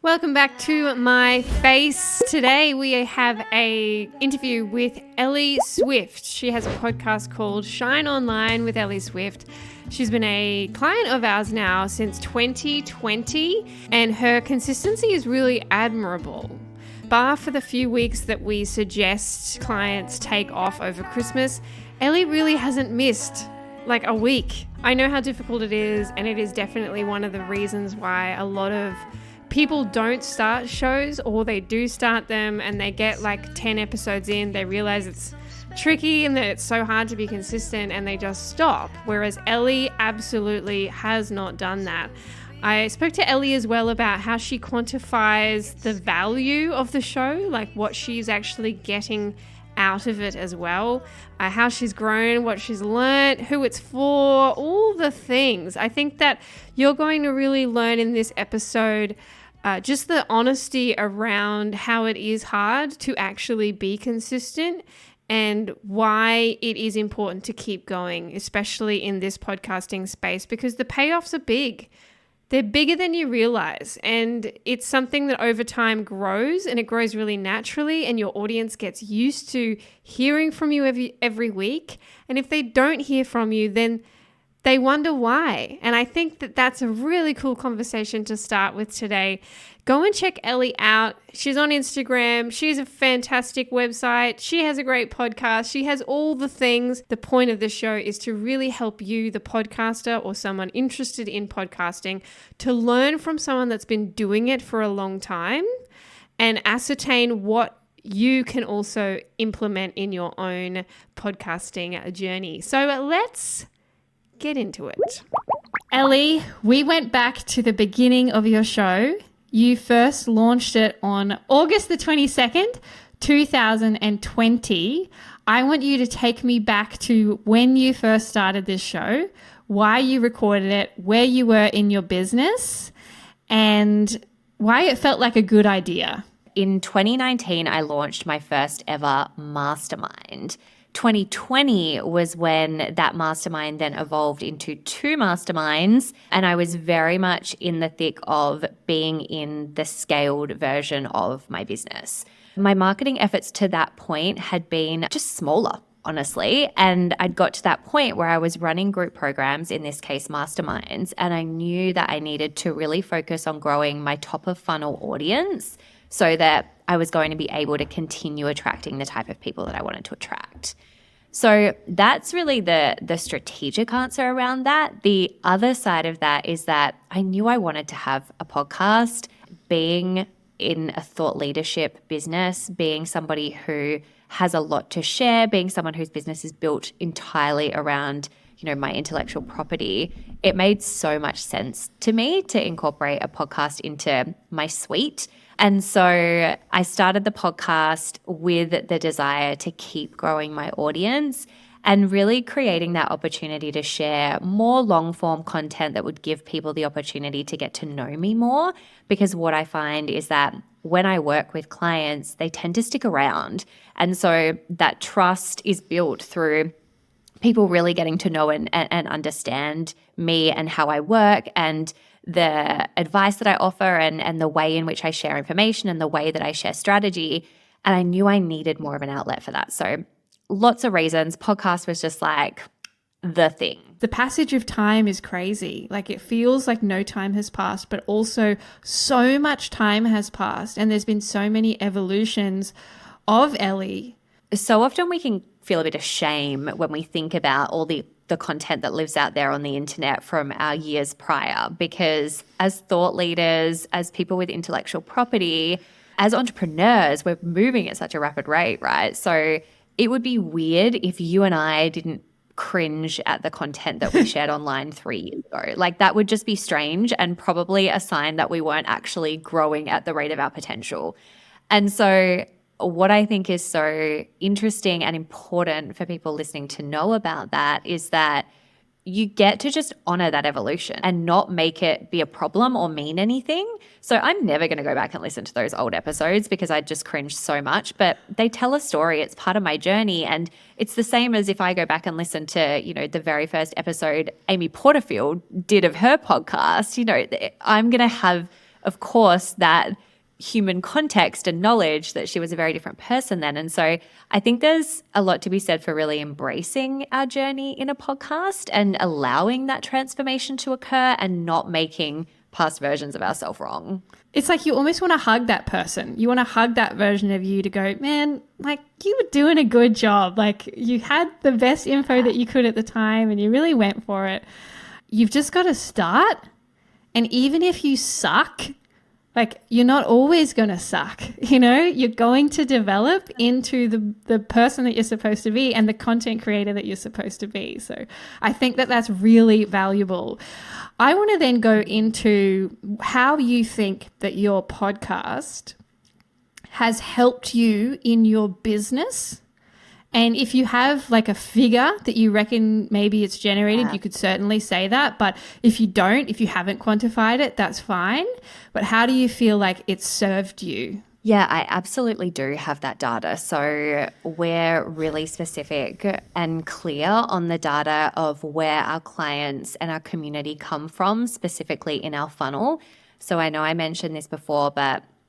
Welcome back to My Face. Today we have a interview with Ellie Swift. She has a podcast called Shine Online with Ellie Swift. She's been a client of ours now since 2020, and her consistency is really admirable. Bar for the few weeks that we suggest clients take off over Christmas, Ellie really hasn't missed like a week. I know how difficult it is, and it is definitely one of the reasons why a lot of people don't start shows, or they do start them and they get like 10 episodes in, they realize it's tricky and that it's so hard to be consistent and they just stop. Whereas Ellie absolutely has not done that. I spoke to Ellie as well about how she quantifies the value of the show, like what she's actually getting out of it as well, how she's grown, what she's learned, who it's for, all the things. I think that you're going to really learn in this episode just the honesty around how it is hard to actually be consistent and why it is important to keep going, especially in this podcasting space, because the payoffs are big. They're bigger than you realize, and it's something that over time grows, and it grows really naturally, and your audience gets used to hearing from you every week. And if they don't hear from you, then they wonder why. And I think that that's a really cool conversation to start with today. Go and check Ellie out. She's on Instagram. She's a fantastic website. She has a great podcast. She has all the things. The point of the show is to really help you, the podcaster or someone interested in podcasting, to learn from someone that's been doing it for a long time and ascertain what you can also implement in your own podcasting journey. So let's get into it. Ellie, we went back to the beginning of your show. You first launched it on August the 22nd, 2020. I want you to take me back to when you first started this show, why you recorded it, where you were in your business, and why it felt like a good idea. In 2019, I launched my first ever mastermind. 2020 was when that mastermind then evolved into 2 masterminds, and I was very much in the thick of being in the scaled version of my business. My marketing efforts to that point had been just smaller, honestly, and I'd got to that point where I was running group programs, in this case masterminds, and I knew that I needed to really focus on growing my top of funnel audience so that I was going to be able to continue attracting the type of people that I wanted to attract. So that's really the strategic answer around that. The other side of that is that I knew I wanted to have a podcast. Being in a thought leadership business, being somebody who has a lot to share, being someone whose business is built entirely around, my intellectual property, it made so much sense to me to incorporate a podcast into my suite. And so I started the podcast with the desire to keep growing my audience and really creating that opportunity to share more long-form content that would give people the opportunity to get to know me more. Because what I find is that when I work with clients, they tend to stick around. And so that trust is built through people really getting to know and understand me and how I work and the advice that I offer and the way in which I share information and the way that I share strategy. And I knew I needed more of an outlet for that. So lots of reasons. Podcast was just like the thing. The passage of time is crazy. Like, it feels like no time has passed, but also so much time has passed. And there's been so many evolutions of Ellie. So often we can feel a bit of shame when we think about all the content that lives out there on the internet from our years prior, because as thought leaders, as people with intellectual property, as entrepreneurs, we're moving at such a rapid rate, right? So it would be weird if you and I didn't cringe at the content that we shared online 3 years ago. Like, that would just be strange and probably a sign that we weren't actually growing at the rate of our potential. And so what I think is so interesting and important for people listening to know about that is that you get to just honor that evolution and not make it be a problem or mean anything. So I'm never going to go back and listen to those old episodes because I just cringed so much, but they tell a story. It's part of my journey. And it's the same as if I go back and listen to, the very first episode Amy Porterfield did of her podcast. I'm going to have of course, that human context and knowledge that she was a very different person then. And so I think there's a lot to be said for really embracing our journey in a podcast and allowing that transformation to occur and not making past versions of ourselves wrong. It's like you almost want to hug that person. You want to hug that version of you to go, man, like you were doing a good job. Like you had the best info that you could at the time and you really went for it. You've just got to start. And even if you suck, like you're not always going to suck, you're going to develop into the person that you're supposed to be and the content creator that you're supposed to be. So I think that that's really valuable. I want to then go into how you think that your podcast has helped you in your business. And if you have like a figure that you reckon maybe it's generated, you could certainly say that. But if you don't, if you haven't quantified it, that's fine. But how do you feel like it's served you? Yeah, I absolutely do have that data. So we're really specific and clear on the data of where our clients and our community come from, specifically in our funnel. So I know I mentioned this before,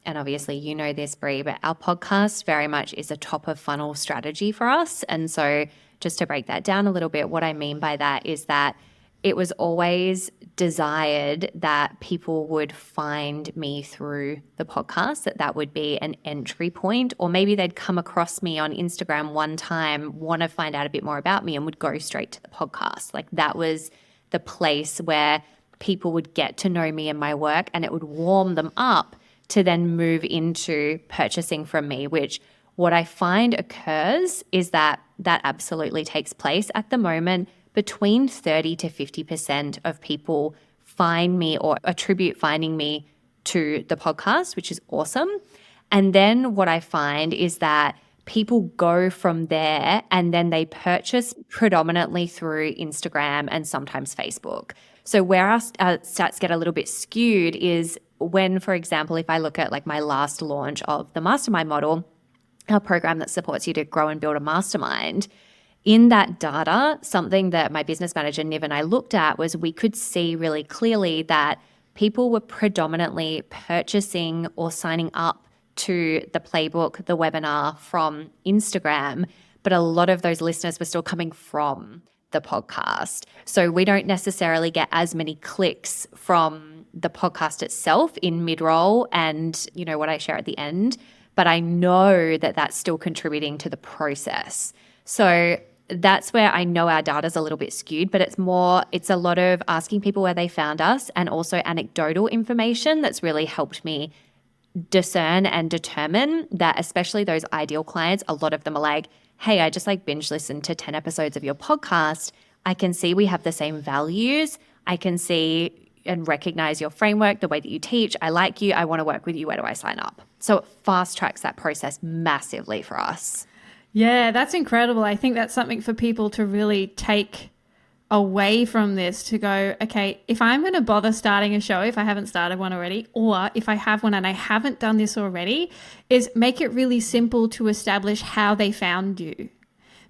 and obviously you know this, Brie, but our podcast very much is a top of funnel strategy for us. And so just to break that down a little bit, what I mean by that is that it was always desired that people would find me through the podcast, that would be an entry point, or maybe they'd come across me on Instagram one time, want to find out a bit more about me and would go straight to the podcast. Like that was the place where people would get to know me and my work, and it would warm them up to then move into purchasing from me, which what I find occurs is that absolutely takes place at the moment. Between 30 to 50% of people find me or attribute finding me to the podcast, which is awesome. And then what I find is that people go from there and then they purchase predominantly through Instagram and sometimes Facebook. So where our stats get a little bit skewed is when, for example, if I look at like my last launch of the mastermind model, our program that supports you to grow and build a mastermind, in that data, something that my business manager, Niv, and I looked at was we could see really clearly that people were predominantly purchasing or signing up to the playbook, the webinar from Instagram, but a lot of those listeners were still coming from the podcast. So we don't necessarily get as many clicks from the podcast itself in mid-roll and, what I share at the end, but I know that that's still contributing to the process. So that's where I know our data is a little bit skewed, but it's a lot of asking people where they found us and also anecdotal information that's really helped me discern and determine that, especially those ideal clients, a lot of them are like, hey, I just binge listened to 10 episodes of your podcast. I can see we have the same values. I can see and recognize your framework, the way that you teach. I like you. I want to work with you. Where do I sign up? So it fast tracks that process massively for us. Yeah, that's incredible. I think that's something for people to really take away from this, to go, okay, if I'm going to bother starting a show, if I haven't started one already, or if I have one and I haven't done this already, is make it really simple to establish how they found you,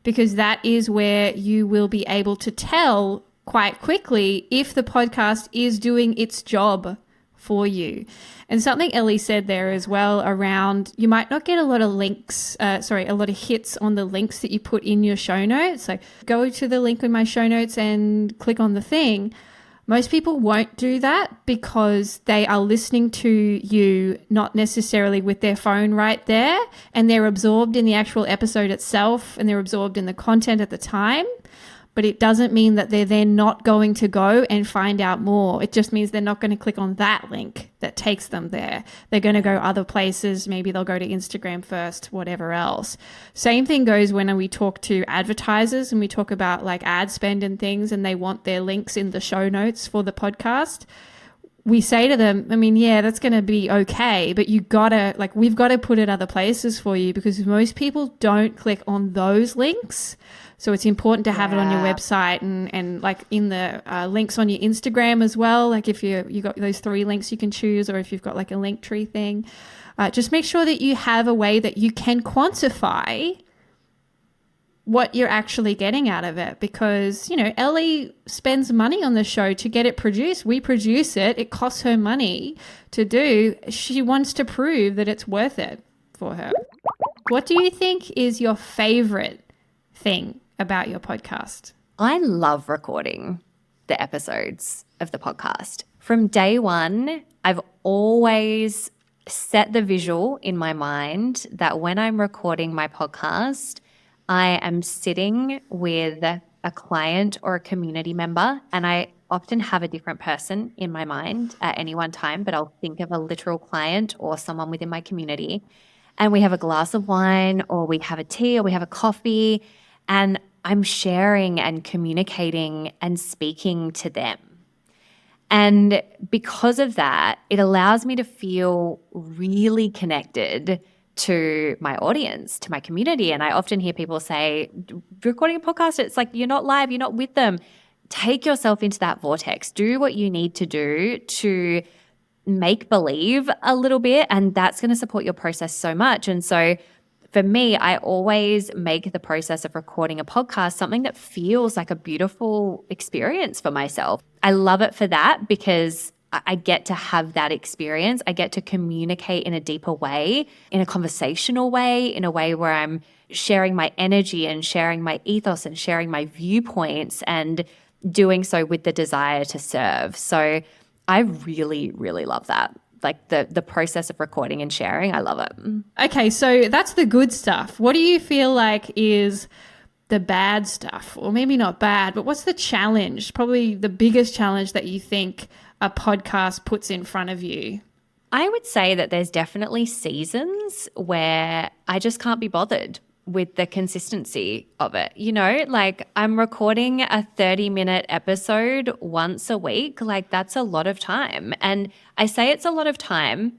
because that is where you will be able to tell quite quickly if the podcast is doing its job for you. And something Ellie said there as well around, you might not get a lot of a lot of hits on the links that you put in your show notes. So go to the link in my show notes and click on the thing. Most people won't do that because they are listening to you not necessarily with their phone right there, and they're absorbed in the actual episode itself and they're absorbed in the content at the time. But it doesn't mean that they're then not going to go and find out more. It just means they're not going to click on that link that takes them there. They're going to go other places. Maybe they'll go to Instagram first, whatever else. Same thing goes when we talk to advertisers and we talk about ad spend and things, and they want their links in the show notes for the podcast. We say to them, that's going to be okay, but we've got to put it other places for you, because most people don't click on those links. So it's important to have it on your website and in the links on your Instagram as well. If you got those 3 links you can choose, or if you've got a link tree thing, just make sure that you have a way that you can quantify what you're actually getting out of it, because, you know, Ellie spends money on the show to get it produced. We produce it. It costs her money to do. She wants to prove that it's worth it for her. What do you think is your favorite thing about your podcast? I love recording the episodes of the podcast. From day one, I've always set the visual in my mind that when I'm recording my podcast, I am sitting with a client or a community member, and I often have a different person in my mind at any one time, but I'll think of a literal client or someone within my community. And we have a glass of wine, or we have a tea, or we have a coffee, and I'm sharing and communicating and speaking to them. And because of that, it allows me to feel really connected to my audience, to my community. And I often hear people say, recording a podcast, it's like you're not live, you're not with them. Take yourself into that vortex. Do what you need to do to make believe a little bit, and that's going to support your process so much. And so for me, I always make the process of recording a podcast something that feels like a beautiful experience for myself. I love it for that because I get to have that experience. I get to communicate in a deeper way, in a conversational way, in a way where I'm sharing my energy and sharing my ethos and sharing my viewpoints, and doing so with the desire to serve. So I really, really love that. Like the process of recording and sharing, I love it. Okay, so that's the good stuff. What do you feel like is the bad stuff? Or maybe not bad, but what's the challenge? Probably the biggest challenge that you think a podcast puts in front of you? I would say that there's definitely seasons where I just can't be bothered with the consistency of it. You know, like I'm recording a 30-minute episode once a week. Like that's a lot of time. And I say it's a lot of time.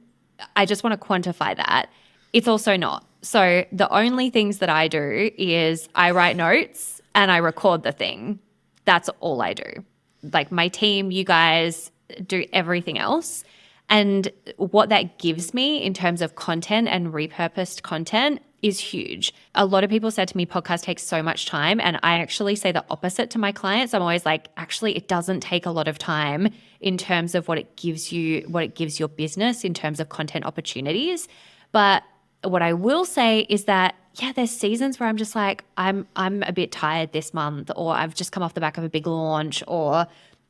I just want to quantify that. It's also not. So the only things that I do is I write notes and I record the thing. That's all I do. Like my team, you guys do everything else. And what that gives me in terms of content and repurposed content is huge. A lot of people said to me, podcast takes so much time. And I actually say the opposite to my clients. I'm always like, actually, it doesn't take a lot of time in terms of what it gives you, what it gives your business in terms of content opportunities. But what I will say is that, yeah, there's seasons where I'm just like, I'm a bit tired this month, or I've just come off the back of a big launch, or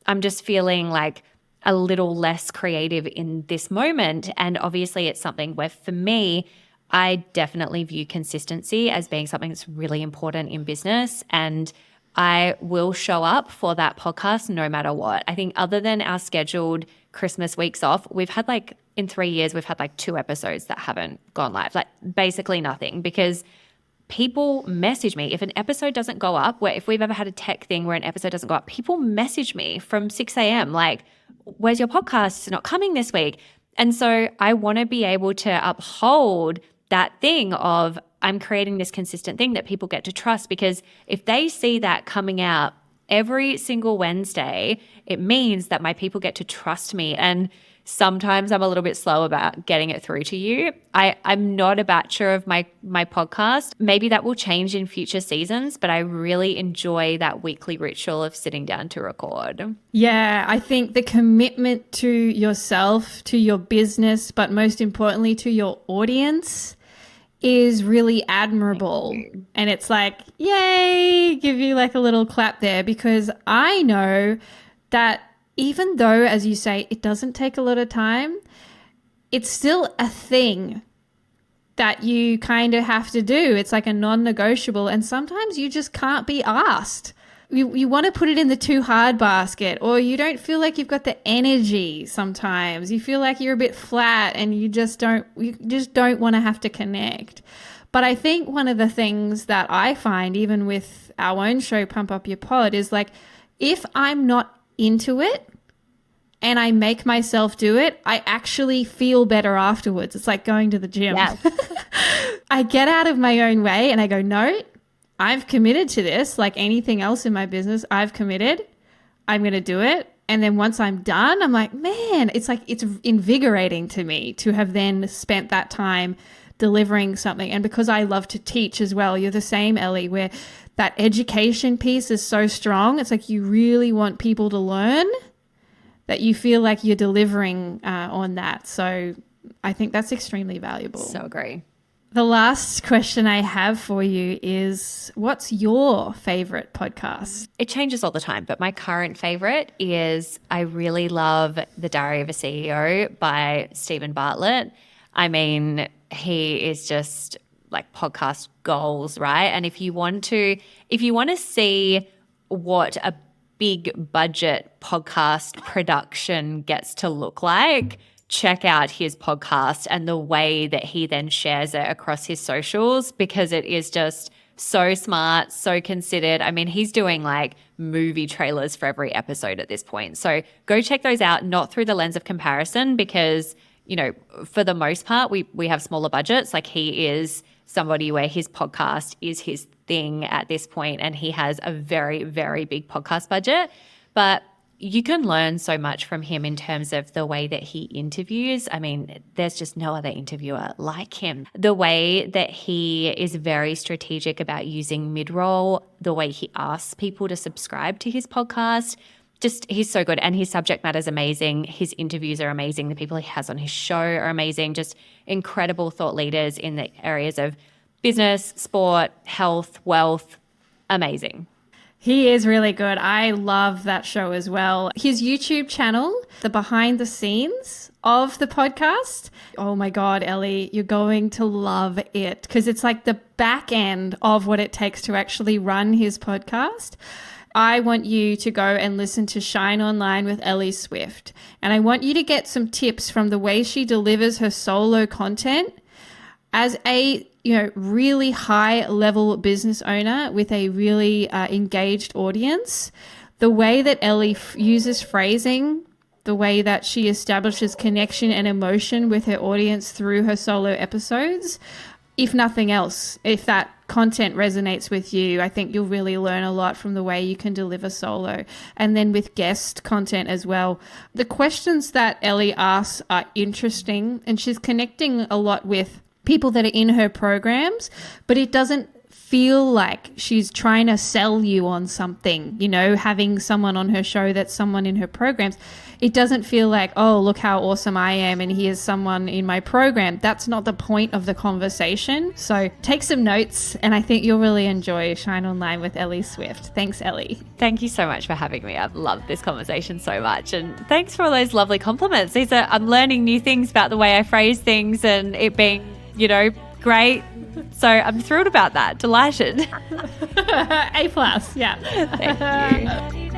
I'm just feeling like a little less creative in this moment. And obviously it's something where for me, I definitely view consistency as being something that's really important in business. And I will show up for that podcast no matter what. I think other than our scheduled Christmas weeks off, we've had like in 3 years, we've had like 2 episodes that haven't gone live, like basically nothing, because people message me. If an episode doesn't go up, where if we've ever had a tech thing where an episode doesn't go up, people message me from 6 a.m. like, where's your podcast? It's not coming this week. And so I want to be able to uphold that thing of I'm creating this consistent thing that people get to trust, because if they see that coming out every single Wednesday, it means that my people get to trust me. And sometimes I'm a little bit slow about getting it through to you. I'm not a batcher of my podcast. Maybe that will change in future seasons, but I really enjoy that weekly ritual of sitting down to record. Yeah, I think the commitment to yourself, to your business, but most importantly to your audience is really admirable. And it's like, yay, give you like a little clap there, because I know that even though, as you say, it doesn't take a lot of time, it's still a thing that you kind of have to do. It's like a non-negotiable, and sometimes you just can't be asked. You want to put it in the too hard basket, or you don't feel like you've got the energy sometimes. You feel like you're a bit flat and you just don't want to have to connect. But I think one of the things that I find, even with our own show, Pump Up Your Pod, is like, if I'm not into it and I make myself do it, I actually feel better afterwards. It's like going to the gym. Yeah. I get out of my own way and I go, no, I've committed to this. Like anything else in my business, I've committed. I'm going to do it. And then once I'm done, I'm like, man, it's like, it's invigorating to me to have then spent that time delivering something. And because I love to teach as well, you're the same, Ellie, where that education piece is so strong. It's like you really want people to learn, that you feel like you're delivering on that. So I think that's extremely valuable. So agree. The last question I have for you is, what's your favorite podcast? It changes all the time, but my current favorite is I really love The Diary of a CEO by Stephen Bartlett. I mean, he is just like podcast goals, right? And if you want to see what a big budget podcast production gets to look like, check out his podcast and the way that he then shares it across his socials, because it is just so smart, so considered. I mean, he's doing like movie trailers for every episode at this point. So go check those out, not through the lens of comparison, because, you know, for the most part, we have smaller budgets. Like, he is somebody where his podcast is his thing at this point, and he has a very, very big podcast budget. But you can learn so much from him in terms of the way that he interviews. I mean, there's just no other interviewer like him. The way that he is very strategic about using mid-roll, the way he asks people to subscribe to his podcast, just he's so good. And his subject matter is amazing. His interviews are amazing. The people he has on his show are amazing. Just incredible thought leaders in the areas of business, sport, health, wealth. Amazing. He is really good. I love that show as well. His YouTube channel, the behind the scenes of the podcast. Oh my God, Ellie, you're going to love it, because it's like the back end of what it takes to actually run his podcast. I want you to go and listen to Shine Online with Ellie Swift. And I want you to get some tips from the way she delivers her solo content as a really high level business owner with a really engaged audience. The way that Ellie uses phrasing, the way that she establishes connection and emotion with her audience through her solo episodes. If nothing else, if that content resonates with you, I think you'll really learn a lot from the way you can deliver solo. And then with guest content as well. The questions that Ellie asks are interesting, and she's connecting a lot with people that are in her programs, but it doesn't feel like she's trying to sell you on something, having someone on her show that's someone in her programs. It doesn't feel like, oh, look how awesome I am and here's someone in my program. That's not the point of the conversation. So take some notes, and I think you'll really enjoy Shine Online with Ellie Swift. Thanks, Ellie. Thank you so much for having me. I've loved this conversation so much. And thanks for all those lovely compliments. I'm learning new things about the way I phrase things and it being great. So I'm thrilled about that. Delighted. A+, yeah. Thank you.